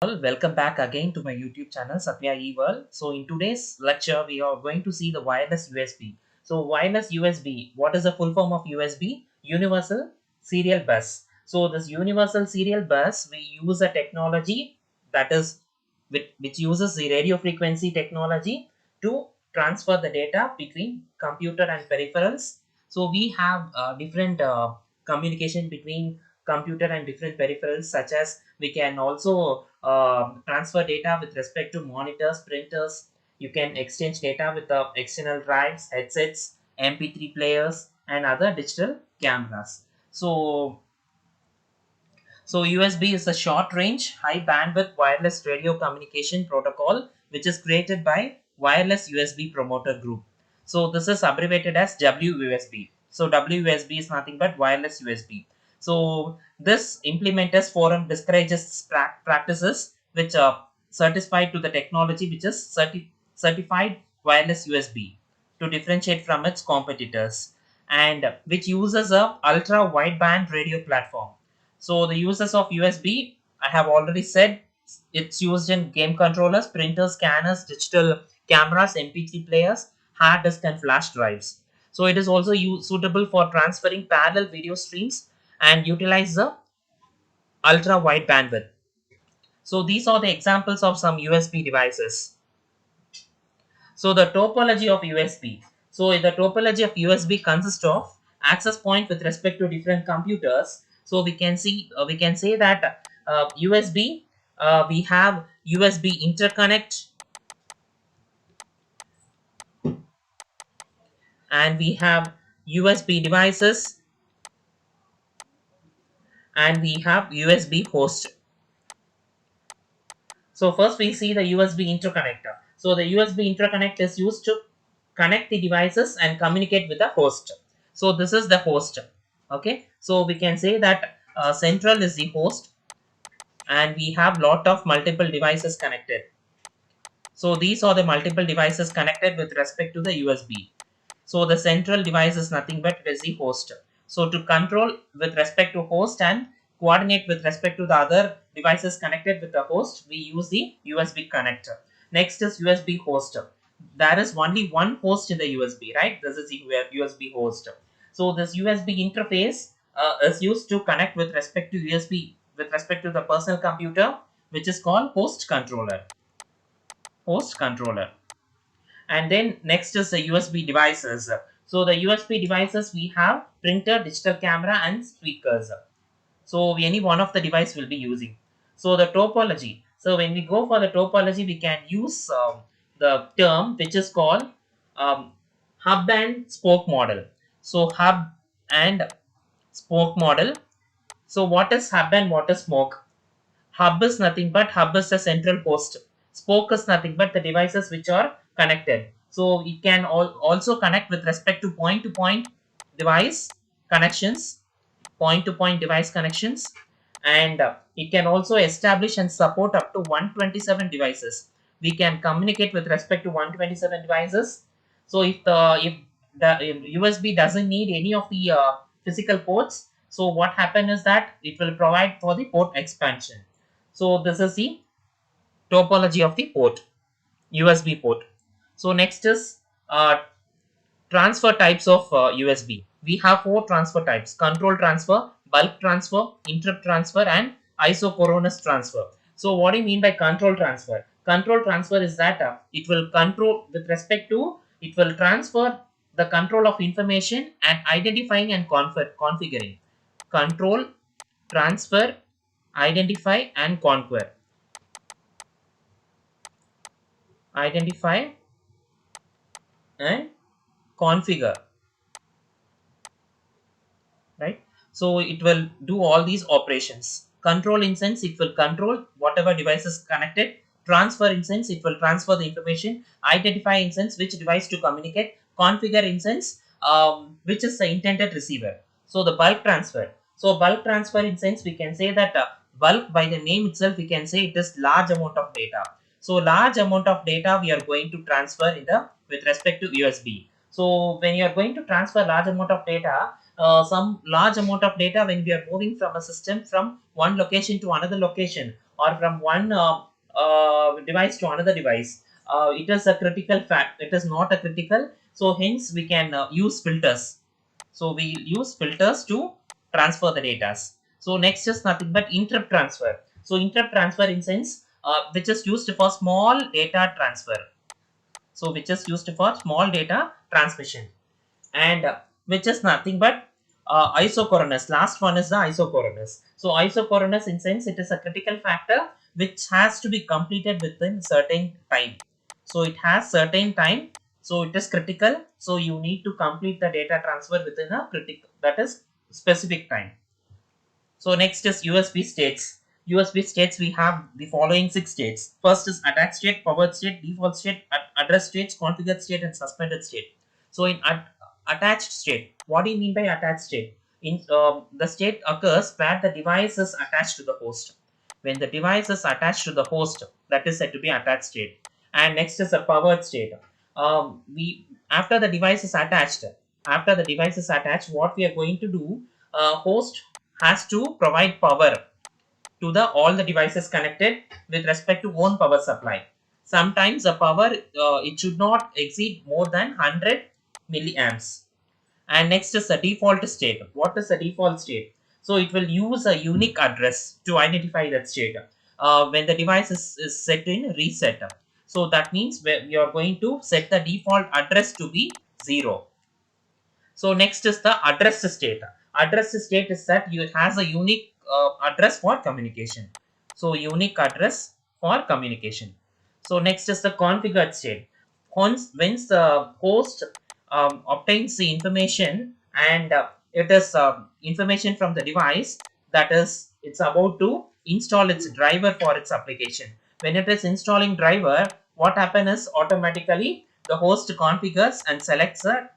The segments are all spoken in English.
Welcome back again to my YouTube channel Satya eWorld. So in today's lecture we are going to see the wireless USB. So wireless USB, what is the full form of USB? Universal Serial Bus. So this universal serial bus, we use a technology that is which uses the radio frequency technology to transfer the data between computer and peripherals. So we have different communication between computer and different peripherals, such as we can also transfer data with respect to monitors, printers. You can exchange data with the external drives, headsets, MP3 players, and other digital cameras. So USB is a short range, high bandwidth wireless radio communication protocol which is created by Wireless USB Promoter Group. So this is abbreviated as WUSB. So WUSB is nothing but wireless USB. So this implementers forum discourages practices which are certified to the technology which is certified wireless USB to differentiate from its competitors, and which uses a ultra wideband radio platform. So the uses of USB, I have already said, it's used in game controllers, printers, scanners, digital cameras, MP3 players, hard disk and flash drives. So it is also suitable for transferring parallel video streams and utilize the ultra wide bandwidth. So these are the examples of some USB devices. So the topology of USB. So the topology of USB consists of access point with respect to different computers. So we can say that USB, we have USB interconnect, and we have USB devices, and we have USB host. So first we see the USB interconnector. So the USB interconnect is used to connect the devices and communicate with the host. So this is the host. Okay. So we can say that central is the host, and we have lot of multiple devices connected. So these are the multiple devices connected with respect to the USB. So the central device is nothing but it is the host. So to control with respect to host and coordinate with respect to the other devices connected with the host, we use the USB connector. Next is USB host. There is only one host in the USB, right? This is the USB host. So this USB interface is used to connect with respect to USB with respect to the personal computer, which is called host controller. And then next is the USB devices. So the USB devices, we have printer, digital camera and speakers. So any one of the device will be using. So the topology, so when we go for the topology, we can use the term which is called um, hub and spoke model. So hub and spoke model. So what is hub and what is spoke? Hub is nothing but hub is the central host. Spoke is nothing but the devices which are connected. So it can also connect with respect to point device connections, point to point device connections, and it can also establish and support up to 127 devices. We can communicate with respect to 127 devices. So if USB doesn't need any of the physical ports, so what happen is that it will provide for the port expansion. So this is the topology of the port, USB port. So next is transfer types of USB. We have four transfer types: control transfer, bulk transfer, interrupt transfer, and isochronous transfer. So what do you mean by control transfer? Control transfer is that it will control with respect to, it will transfer the control of information and identifying and configuring. Control, transfer, identify and conquer. Identify and configure, right? So it will do all these operations. Control, in sense it will control whatever device is connected. Transfer, in sense it will transfer the information. Identify, in sense which device to communicate. Configure, in sense which is the intended receiver. So the bulk transfer. So bulk transfer, in sense we can say that bulk, by the name itself we can say it is large amount of data. So large amount of data we are going to transfer in the with respect to USB. So when you are going to transfer large amount of data, some large amount of data, when we are moving from a system from one location to another location, or from one device to another device, it is a critical fact. It is not a critical. So hence we can use filters. So we use filters to transfer the data. So next is nothing but interrupt transfer. So interrupt transfer in sense which is used for small data transfer. So which is used for small data transmission, and which is nothing but isochronous. Last one is the isochronous. So isochronous in sense it is a critical factor which has to be completed within certain time. So it has certain time. So it is critical. So you need to complete the data transfer within a critical, that is specific time. So next is USB states. USB states, we have the following six states. First is attached state, forward state, default state, address states, configured state, and suspended state. So in attached state, what do you mean by attached state? In the state occurs where the device is attached to the host. When the device is attached to the host, that is said to be attached state. And next is a forward state. We after the device is attached, what we are going to do? Host has to provide power to the all the devices connected with respect to own power supply. Sometimes the power it should not exceed more than 100 milliamps. And next is the default state. What is the default state? So it will use a unique address to identify that state when the device is set in reset. So that means we are going to set the default address to be 0. So next is the address state. Address state is that it has a unique address for communication. So unique address for communication. So next is the configured state. Once the host obtains the information, and it is information from the device, that is it's about to install its driver for its application. When it is installing driver, what happens is automatically the host configures and selects a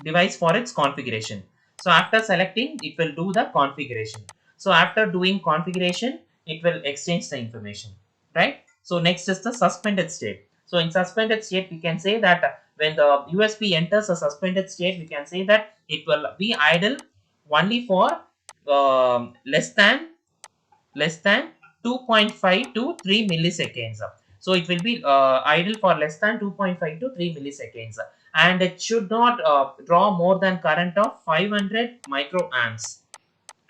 device for its configuration. So after selecting, it will do the configuration. So after doing configuration, it will exchange the information, right? So next is the suspended state. So in suspended state, we can say that when the USB enters a suspended state, we can say that it will be idle only for less than 2.5 to 3 milliseconds. So it will be idle for less than 2.5 to 3 milliseconds, and it should not draw more than current of 500 microamps,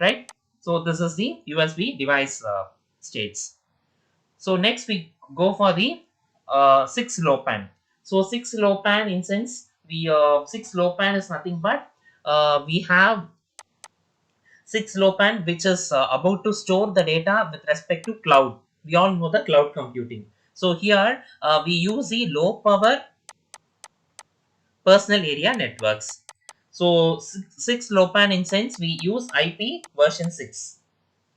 right? So this is the USB device states. So next we go for the 6 low pan. So 6 low pan in sense, the 6 low pan is nothing but we have 6LoWPAN, which is about to store the data with respect to cloud. We all know the cloud computing. So here we use the low power personal area networks. So 6LoWPAN in sense we use IP version 6,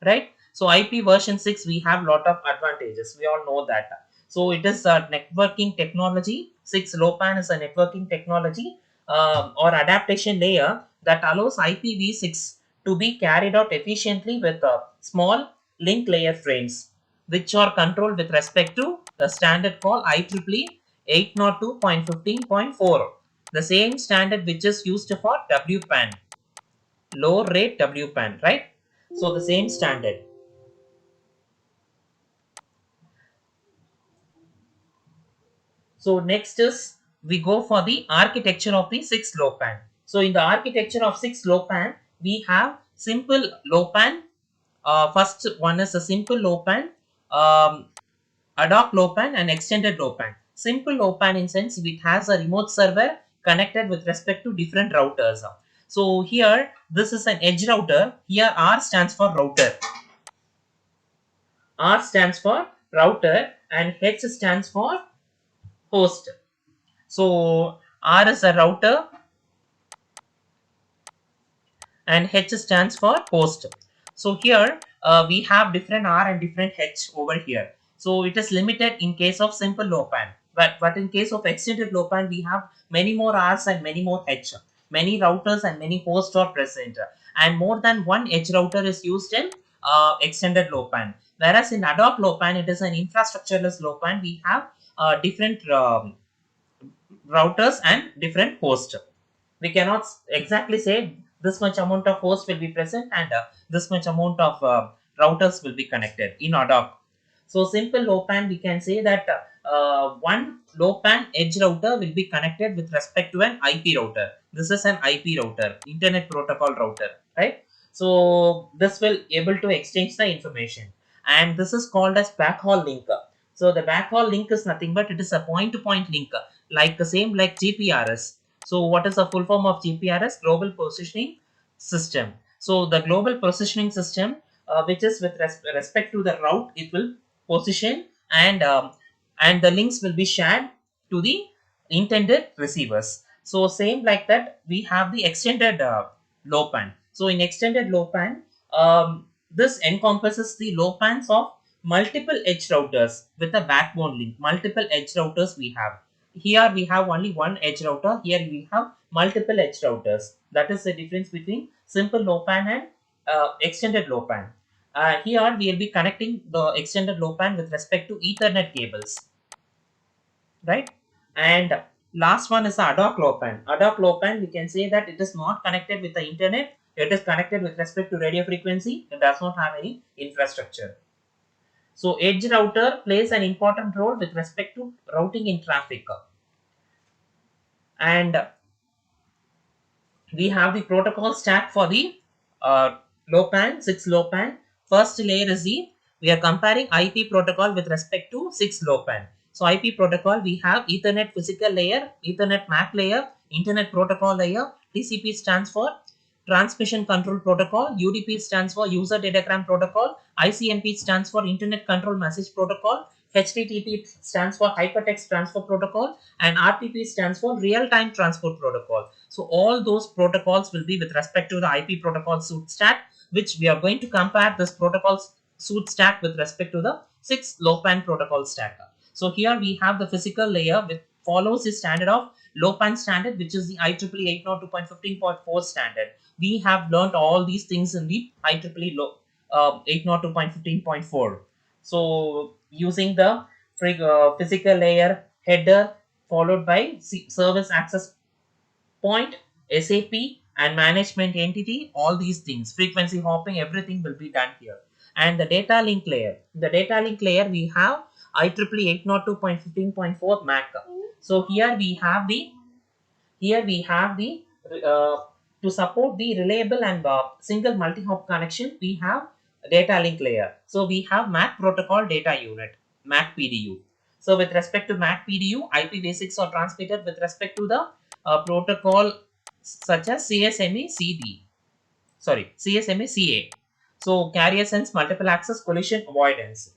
right? So IP version 6 we have lot of advantages. We all know that. So it is a networking technology. 6LoWPAN is a networking technology or adaptation layer that allows IPv6 to be carried out efficiently with small link layer frames, which are controlled with respect to the standard called IEEE 802.15.4, the same standard which is used for WPAN, low rate WPAN, right? So the same standard. So next is we go for the architecture of the 6 low pan. So in the architecture of 6 low pan, we have simple low pan. First one is a simple low pan, ad hoc low pan, and extended low pan. Simple low pan in sense it has a remote server connected with respect to different routers. So here this is an edge router. Here R stands for router. R stands for router and H stands for host. So R is a router and H stands for host. So here we have different R and different H over here. So it is limited in case of simple low pan. But in case of extended low pan, we have many more R's and many more H. Many routers and many hosts are present. And more than one edge router is used in extended low pan. Whereas in ad hoc low pan, it is an infrastructureless low pan. We have different routers and different hosts. We cannot exactly say this much amount of hosts will be present and this much amount of routers will be connected in ad hoc. So simple low PAN, we can say that one low PAN edge router will be connected with respect to an IP router. This is an IP router, Internet Protocol router, right? So this will able to exchange the information, and this is called as backhaul link. So the backhaul link is nothing but it is a point-to-point link, like the same like GPRS. So what is the full form of GPRS? Global Positioning System. So the global positioning system, which is with respect to the route, it will position, and the links will be shared to the intended receivers. So same like that, we have the extended low pan. So in extended low pan, this encompasses the low pans of multiple edge routers with a backbone link. Multiple edge routers we have. Here we have only one edge router. Here we have multiple edge routers. That is the difference between simple low pan and extended low pan. Here we will be connecting the extended low pan with respect to Ethernet cables, right? And last one is the ad hoc low pan. Ad hoc low pan, we can say that it is not connected with the internet. It is connected with respect to radio frequency. It does not have any infrastructure. So edge router plays an important role with respect to routing in traffic. And we have the protocol stack for the low pan, 6 low pan. First layer is the, we are comparing IP protocol with respect to 6 low pan. So IP protocol, we have Ethernet physical layer, Ethernet MAC layer, Internet protocol layer. TCP stands for Transmission Control Protocol. UDP stands for User Datagram Protocol. ICMP stands for Internet Control Message Protocol. HTTP stands for Hypertext Transfer Protocol, and RTP stands for Real Time Transport Protocol. So all those protocols will be with respect to the IP protocol suite stack, which we are going to compare this protocol suite stack with respect to the 6 LowPan protocol stack. So here we have the physical layer which follows the standard of LowPan standard, which is the IEEE 802.15.4 standard. We have learned all these things in the IEEE 802.15.4. So using the physical layer header followed by service access point, SAP, and management entity, all these things, frequency hopping, everything will be done here. And the data link layer. The data link layer, we have IEEE 802.15.4 MAC. So here we have the uh, to support the reliable and single multi-hop connection, we have data link layer. So we have MAC protocol data unit, MAC PDU. So with respect to MAC PDU, IP basics are transmitted with respect to the protocol such as CSMA CD. Sorry, CSMA CA. So carrier sense multiple access collision avoidance.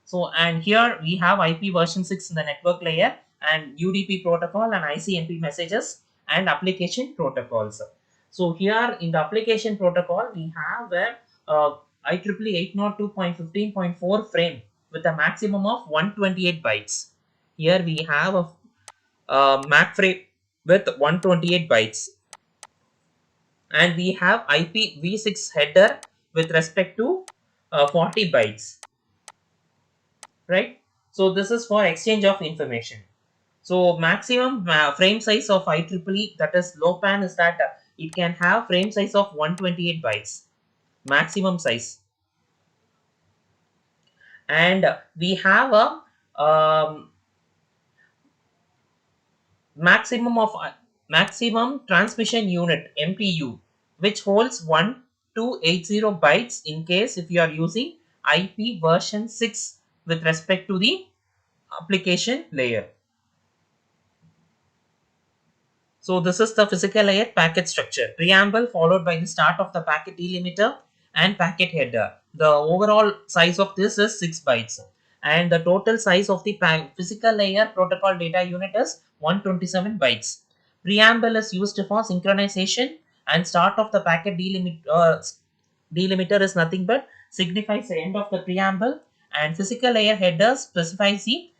So and here we have IP version 6 in the network layer, and UDP protocol and ICMP messages and application protocols. So here in the application protocol we have a IEEE 802.15.4 frame with a maximum of 128 bytes. Here we have a MAC frame with 128 bytes, and we have IPv6 header with respect to 40 bytes, right? So this is for exchange of information. So maximum frame size of IEEE, that is low pan, is that it can have frame size of 128 bytes maximum size. And we have a maximum of maximum transmission unit MTU, which holds 1280 bytes in case if you are using IP version 6 with respect to the application layer. So this is the physical layer packet structure. Preamble followed by the start of the packet delimiter and packet header. The overall size of this is 6 bytes. And the total size of the physical layer protocol data unit is 127 bytes. Preamble is used for synchronization, and start of the packet delimiter is nothing but signifies the end of the preamble, and physical layer header specifies the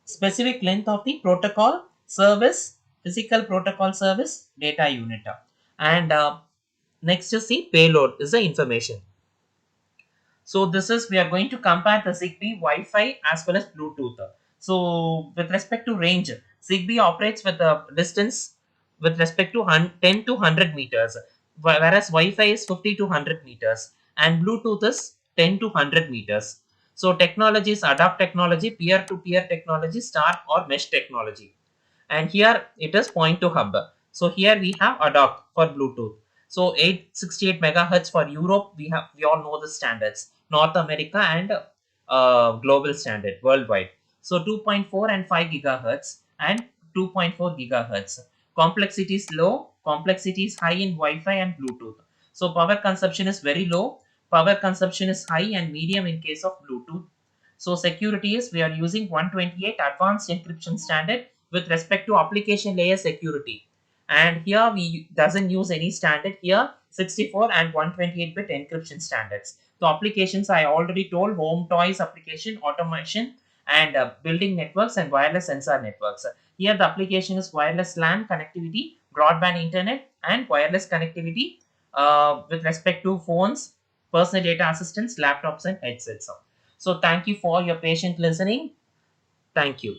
specific length of the protocol service, physical protocol service data unit. And next is the payload, is the information. So this is, we are going to compare the Zigbee, Wi-Fi as well as Bluetooth. So with respect to range, Zigbee operates with a distance with respect to 10 to 100 meters, whereas Wi-Fi is 50 to 100 meters, and Bluetooth is 10 to 100 meters. So technologies, adopt technology, peer-to-peer technology, star or mesh technology. And here it is point to hub. So here we have adopt for Bluetooth. So 868 megahertz for Europe, we all know the standards. North America and global standard worldwide. So 2.4 and 5 gigahertz and 2.4 gigahertz. Complexity is low, complexity is high in Wi-Fi and Bluetooth. So power consumption is very low, power consumption is high and medium in case of Bluetooth. So security is we are using 128 advanced encryption standard with respect to application layer security. And here we doesn't use any standard here 64 and 128 bit encryption standards. So applications I already told home toys application, automation and building networks and wireless sensor networks. Here the application is wireless LAN connectivity, broadband internet and wireless connectivity with respect to phones, personal data assistants, laptops and headsets. So thank you for your patient listening. Thank you.